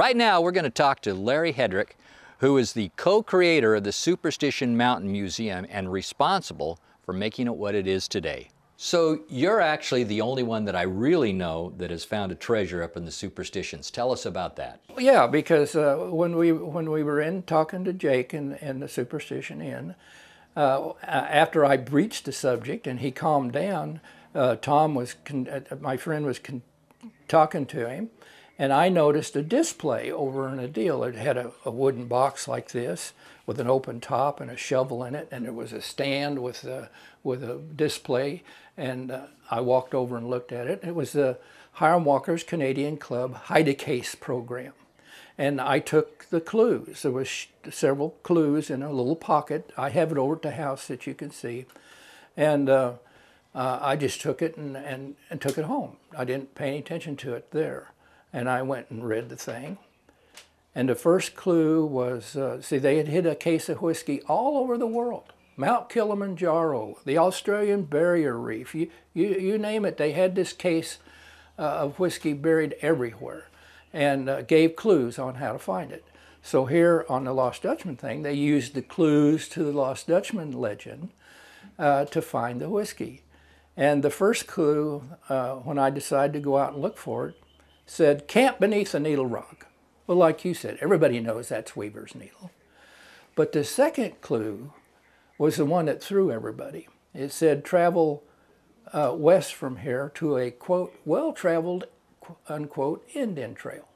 Right now we're going to talk to Larry Hedrick, who is the co-creator of the Superstition Mountain Museum and responsible for making it what it is today. So you're actually the only one that I really know that has found a treasure up in the Superstitions. Tell us about that. Yeah, because when we were in talking to Jake in the Superstition Inn, after I breached the subject and he calmed down, Tom was my friend was talking to him, and I noticed a display over in a deal. It had a wooden box like this with an open top and a shovel in it, and there was a stand with a display. And I walked over and looked at it. It was the Hiram Walker's Canadian Club Hide-A-Case program. And I took the clues. There was several clues in a little pocket. I have it over at the house that you can see. And I just took it and took it home. I didn't pay any attention to it there. And I went and read the thing. And the first clue was, see, they had hid a case of whiskey all over the world. Mount Kilimanjaro, the Australian Barrier Reef, you name it, they had this case of whiskey buried everywhere, and gave clues on how to find it. So here on the Lost Dutchman thing, they used the clues to the Lost Dutchman legend to find the whiskey. And the first clue, when I decided to go out and look for it, said, "Camp beneath a needle rock." Well, like you said, everybody knows that's Weaver's Needle. But the second clue was the one that threw everybody. It said, "Travel west from here to a, quote, well-traveled, unquote, Indian trail."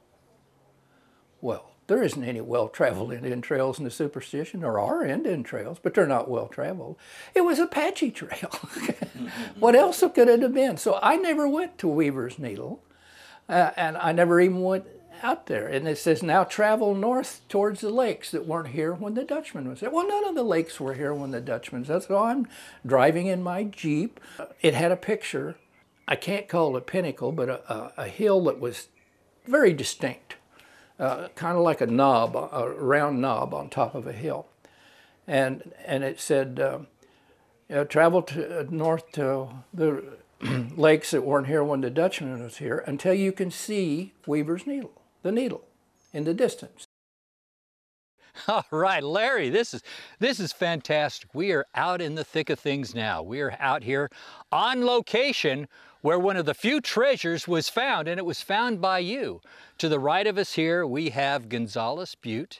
Well, there isn't any well-traveled Indian trails in the Superstition. There are Indian trails, but they're not well-traveled. It was Apache trail. What else could it have been? So I never went to Weaver's Needle, and I never even went out there. And it says, "Now travel north towards the lakes that weren't here when the Dutchman was there." Well, none of the lakes were here when the Dutchman was there. So I'm driving in my Jeep. It had a picture, I can't call it a pinnacle, but a hill that was very distinct, kind of like a knob, a round knob on top of a hill. And it said, "Travel north to the lakes that weren't here when the Dutchman was here until you can see Weaver's Needle, the needle, in the distance." All right, Larry, this is fantastic. We are out in the thick of things now. We are out here on location where one of the few treasures was found, and it was found by you. To the right of us here, we have Gonzales Butte.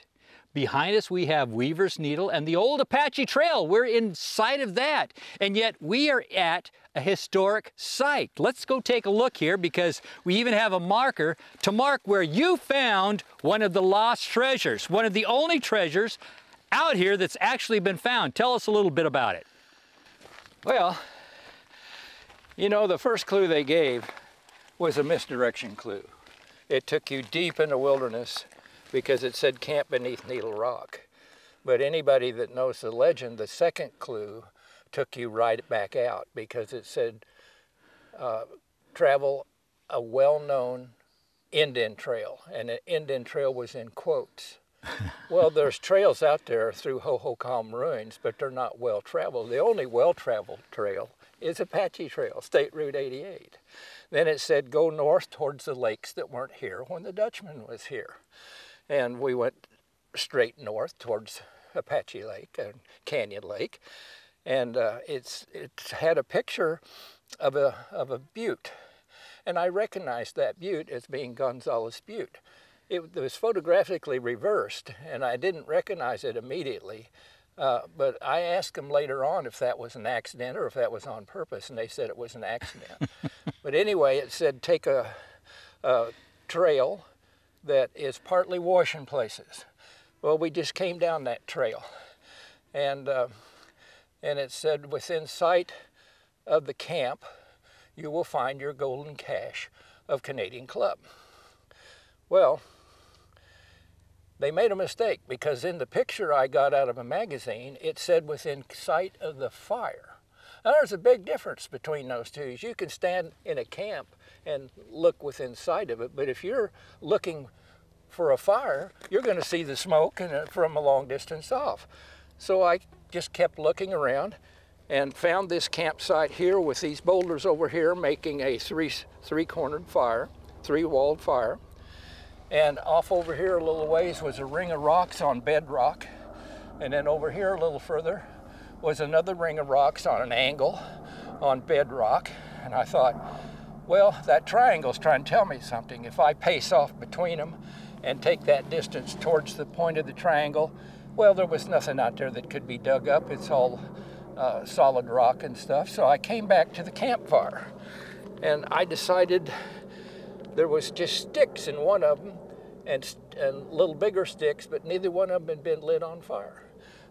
Behind us, we have Weaver's Needle and the old Apache Trail. We're in sight of that, and yet we are at a historic site. Let's go take a look here, because we even have a marker to mark where you found one of the lost treasures, one of the only treasures out here that's actually been found. Tell us a little bit about it. Well, you know, the first clue they gave was a misdirection clue. It took you deep in the wilderness because it said "camp beneath Needle Rock." But anybody that knows the legend, the second clue took you right back out, because it said travel a well-known Indian trail, and the Indian trail was in quotes. Well, there's trails out there through Hohokam ruins, but they're not well-traveled. The only well-traveled trail is Apache Trail, State Route 88. Then it said go north towards the lakes that weren't here when the Dutchman was here. And we went straight north towards Apache Lake and Canyon Lake, and it had a picture of a butte, and I recognized that butte as being Gonzales Butte. It was photographically reversed, and I didn't recognize it immediately, but I asked them later on if that was an accident or if that was on purpose, and they said it was an accident. But anyway, it said take a trail that is partly washing places. Well, we just came down that trail, and it said, "Within sight of the camp, you will find your golden cache of Canadian Club." Well, they made a mistake, because in the picture I got out of a magazine, it said within sight of the fire. Now, there's a big difference between those two. You can stand in a camp and look within sight of it, but if you're looking for a fire, you're going to see the smoke from a long distance off. So I just kept looking around and found this campsite here with these boulders over here making a three-cornered fire, three-walled fire. And off over here a little ways was a ring of rocks on bedrock. And then over here a little further was another ring of rocks on an angle on bedrock. And I thought, well, that triangle's trying to tell me something. If I pace off between them and take that distance towards the point of the triangle, well, there was nothing out there that could be dug up. It's all solid rock and stuff. So I came back to the campfire, and I decided there was just sticks in one of them and little bigger sticks, but neither one of them had been lit on fire.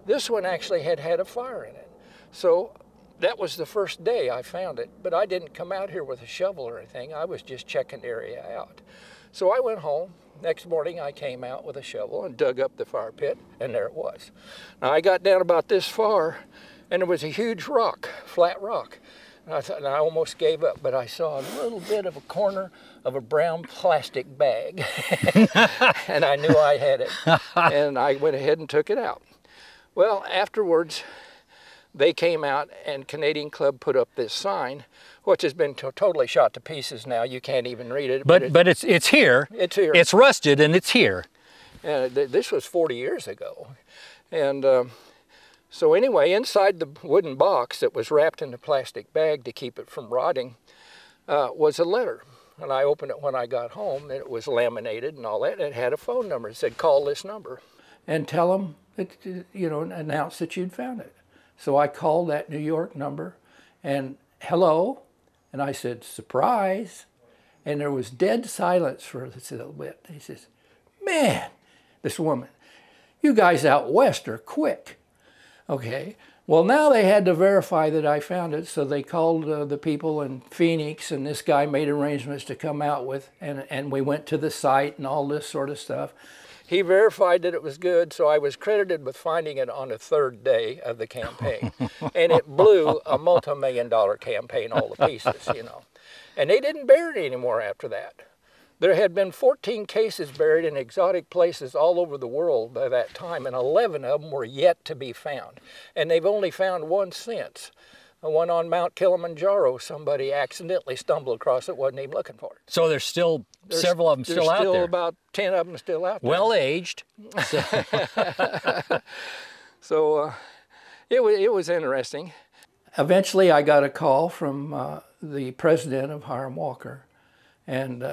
This one actually had a fire in it. So that was the first day I found it, but I didn't come out here with a shovel or anything. I was just checking the area out. So I went home. Next morning I came out with a shovel and dug up the fire pit, and there it was. Now I got down about this far, and there was a huge rock, flat rock. And I thought, and I almost gave up, but I saw a little bit of a corner of a brown plastic bag, and I knew I had it. And I went ahead and took it out. Well, afterwards, they came out, and Canadian Club put up this sign, which has been totally shot to pieces now. You can't even read it. But it's here. It's here. It's rusted, and it's here. And this was 40 years ago. And so anyway, inside the wooden box that was wrapped in a plastic bag to keep it from rotting was a letter. And I opened it when I got home, and it was laminated and all that, and it had a phone number. It said, call this number and tell them, that, you know, announce that you'd found it. So I called that New York number, and hello, and I said, surprise. And there was dead silence for a little bit. He says, man, this woman, you guys out west are quick. Okay, well, now they had to verify that I found it, so they called the people in Phoenix, and this guy made arrangements to come out with, and we went to the site and all this sort of stuff. He verified that it was good, so I was credited with finding it on the third day of the campaign. And it blew a multi-million-dollar campaign all to pieces, you know. And they didn't bury it anymore after that. There had been 14 cases buried in exotic places all over the world by that time, and 11 of them were yet to be found. And they've only found one since. The one on Mount Kilimanjaro, somebody accidentally stumbled across it, wasn't even looking for it. So there's still several of them still out there. There's still about 10 of them still out there. Well aged. So it was interesting. Eventually I got a call from the president of Hiram Walker, and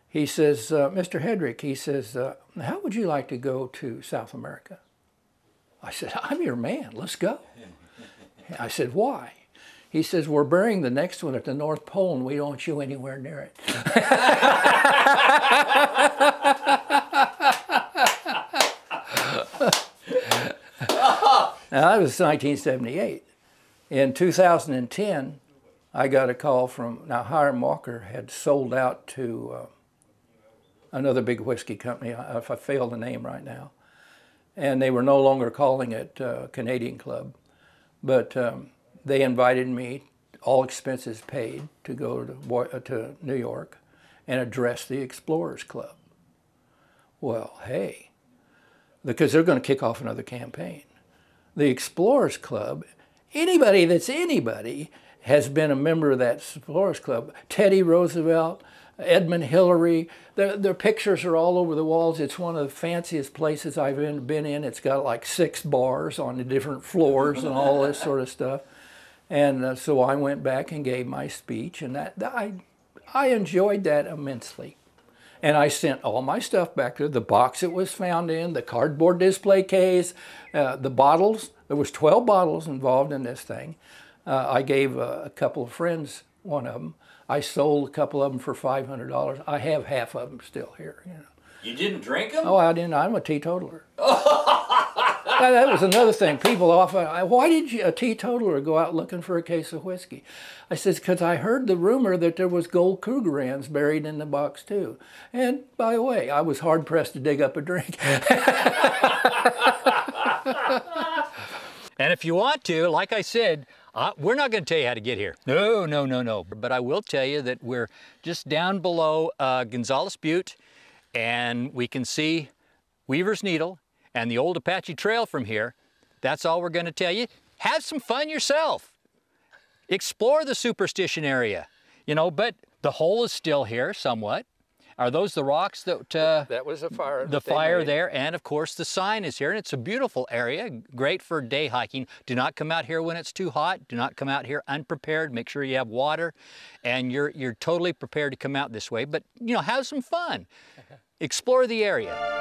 he says, Mr. Hedrick, he says, how would you like to go to South America? I said, I'm your man, let's go. I said, why? He says, we're burying the next one at the North Pole, and we don't want you anywhere near it. Now, that was 1978. In 2010, I got a call from, now Hiram Walker had sold out to another big whiskey company, if I fail the name right now, and they were no longer calling it Canadian Club, but they invited me, all expenses paid, to go to New York and address the Explorers Club. Well, hey, because they're going to kick off another campaign. The Explorers Club, anybody that's anybody has been a member of that Explorers Club. Teddy Roosevelt, Edmund Hillary, their pictures are all over the walls. It's one of the fanciest places I've been in. It's got like 6 bars on the different floors and all this sort of stuff. And so I went back and gave my speech, and I enjoyed that immensely. And I sent all my stuff back there, the box it was found in, the cardboard display case, the bottles. There was 12 bottles involved in this thing. I gave a couple of friends one of them. I sold a couple of them for $500. I have half of them still here. You know. You didn't drink them? Oh, I didn't. I'm a teetotaler. That was another thing. People often, why did you, a teetotaler, go out looking for a case of whiskey? I said, because I heard the rumor that there was gold Krugerrands buried in the box too. And by the way, I was hard pressed to dig up a drink. And if you want to, like I said, we're not going to tell you how to get here. No, no, no, no. But I will tell you that we're just down below Gonzales Butte, and we can see Weaver's Needle and the old Apache Trail from here. That's all we're going to tell you. Have some fun yourself. Explore the Superstition area, you know, but the hole is still here somewhat. Are those the rocks that... that was a fire. The fire there, and of course the sign is here, and it's a beautiful area, great for day hiking. Do not come out here when it's too hot. Do not come out here unprepared. Make sure you have water, and you're totally prepared to come out this way. But, you know, have some fun. Explore the area.